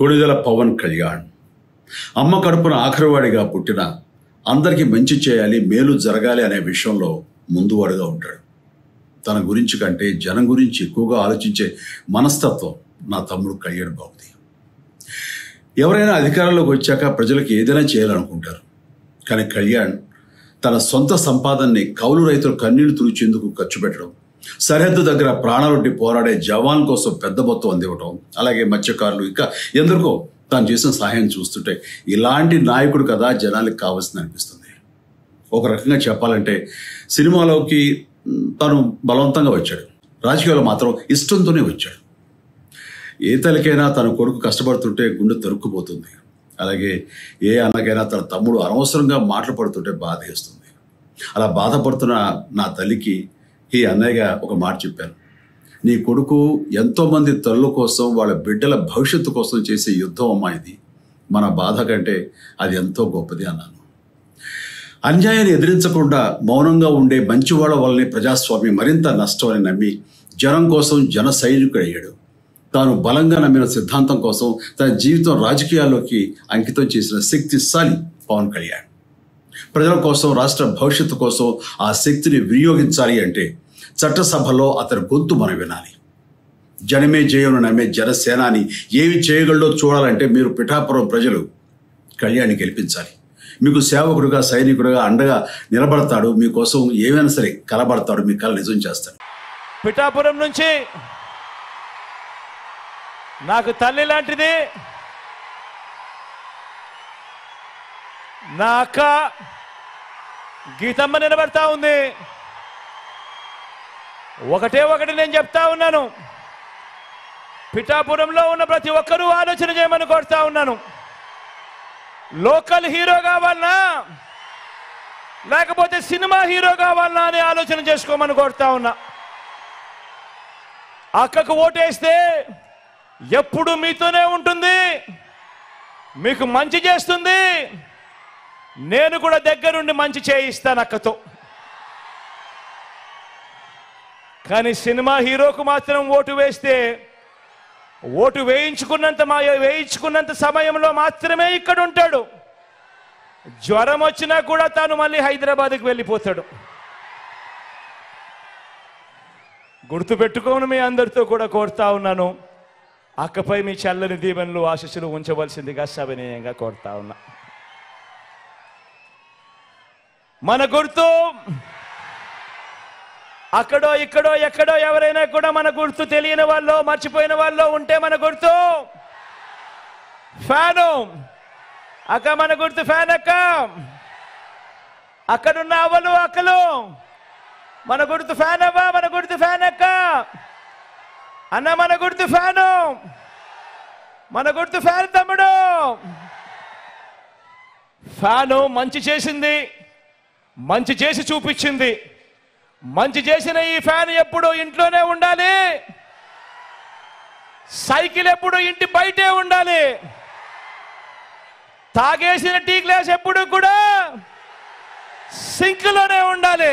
కొణిదెల పవన్ కళ్యాణ్ అమ్మ కడుపున ఆఖరివాడిగా పుట్టిన అందరికీ మంచి చేయాలి, మేలు జరగాలి అనే విషయంలో ముందువాడుగా ఉంటాడు. తన గురించి కంటే జనం గురించి ఎక్కువగా ఆలోచించే మనస్తత్వం నా తమ్ముడు కళ్యాణ్ బాబుది. ఎవరైనా అధికారంలోకి వచ్చాక ప్రజలకు ఏదైనా చేయాలనుకుంటారు. కానీ కళ్యాణ్ తన సొంత సంపాదనని కౌలు రైతులు కన్నీళ్లు తుడిచేందుకు ఖర్చు పెట్టడం, సరిహద్దు దగ్గర ప్రాణాలొడ్డి పోరాడే జవాన్ కోసం పెద్ద మొత్తం అందివ్వటం, అలాగే మత్స్యకారులు ఇంకా ఎందరికో తాను చేసిన సహాయం చూస్తుంటే ఇలాంటి నాయకుడు కదా జనాలకు కావాల్సింది అనిపిస్తుంది. ఒక రకంగా చెప్పాలంటే సినిమాలోకి తను బలవంతంగా వచ్చాడు, రాజకీయాల్లో మాత్రం ఇష్టంతోనే వచ్చాడు. ఏ తల్లికైనా తన కొడుకు కష్టపడుతుంటే గుండె తరుక్కుపోతుంది. అలాగే ఏ అన్నకైనా తన తమ్ముడు అనవసరంగా మాటలు పడుతుంటే బాధ వేస్తుంది. అలా బాధపడుతున్న నా తల్లికి ఈ అన్నయ్యగా ఒక మాట చెప్పాను. నీ కొడుకు ఎంతోమంది తల్లుల కోసం, వాళ్ళ బిడ్డల భవిష్యత్తు కోసం చేసే యుద్ధం అమ్మా ఇది. మన బాధ కంటే అది ఎంతో గొప్పది అన్నాను. అన్యాయాన్ని ఎదిరించకుండా మౌనంగా ఉండే మంచివాళ్ల వల్లనే ప్రజాస్వామ్యం మరింత నష్టం అని నమ్మి జనం కోసం జన సైనికుడయ్యాడు. తాను బలంగా నమ్మిన సిద్ధాంతం కోసం తన జీవితం రాజకీయాల్లోకి అంకితం చేసిన శక్తిశాలి పవన్ కళ్యాణ్. ప్రజల కోసం, రాష్ట్ర భవిష్యత్తు కోసం ఆ శక్తిని వినియోగించాలి అంటే చట్టసభలో అతని గొంతు మనం వినాలి. జనమే జయను నమ్మే జనసేనాని ఏమి చేయగలడో చూడాలంటే మీరు పిఠాపురం ప్రజలు కళ్యాణ్ని గెలిపించాలి. మీకు సేవకుడుగా, సైనికుడుగా అండగా నిలబడతాడు. మీకోసం ఏమైనా సరే కలబడతాడు, మీ కళ నిజం చేస్తాడు. పిఠాపురం నుంచి నాకు తల్లి లాంటిది నా అక్క గీతమ్మ నిలబడతా ఉంది. ఒకటి నేను చెప్తా ఉన్నాను, పిఠాపురంలో ఉన్న ప్రతి ఒక్కరూ ఆలోచన చేయమని కోరుతా ఉన్నాను. లోకల్ హీరో కావాలనా లేకపోతే సినిమా హీరో కావాలనా అని ఆలోచన చేసుకోమని కోరుతా ఉన్నా. అక్కకు ఓటేస్తే ఎప్పుడు మీతోనే ఉంటుంది, మీకు మంచి చేస్తుంది. నేను కూడా దగ్గరుండి మంచి చేయిస్తాను అక్కతో. కానీ సినిమా హీరోకు మాత్రం ఓటు వేస్తే ఓటు వేయించుకున్నంత సమయంలో మాత్రమే ఇక్కడ ఉంటాడు. జ్వరం వచ్చినా కూడా తాను మళ్ళీ హైదరాబాద్కి వెళ్ళిపోతాడు. గుర్తుపెట్టుకోను మీ అందరితో కూడా కోరుతా ఉన్నాను. అక్కపై మీ చల్లని దీవెనలు, ఆశీస్సులు ఉంచవలసిందిగా సవినయంగా కోరుతా ఉన్నా. మన గుర్తు అక్కడో ఇక్కడో ఎక్కడో ఎవరైనా కూడా మన గుర్తు తెలియని వాళ్ళు, మర్చిపోయిన వాళ్ళు ఉంటే మన గుర్తు ఫ్యాను. అక్క మన గుర్తు ఫ్యాన్. అక్క అక్కడున్న అవ్వలు అక్కలు మన గుర్తు ఫ్యాన్. అవ్వ మన గుర్తు ఫ్యాన్. అక్క అన్న మన గుర్తు ఫ్యాను. మన గుర్తు ఫ్యాన్. తమ్ముడు ఫ్యాను మంచి చేసింది, మంచి చేసి చూపించింది. మంచి చేసిన ఈ ఫ్యాన్ ఎప్పుడు ఇంట్లోనే ఉండాలి, సైకిల్ ఎప్పుడు ఇంటి బయటే ఉండాలి, తాగేసిన టీ గ్లాస్ ఎప్పుడు కూడా సింక్లోనే ఉండాలి.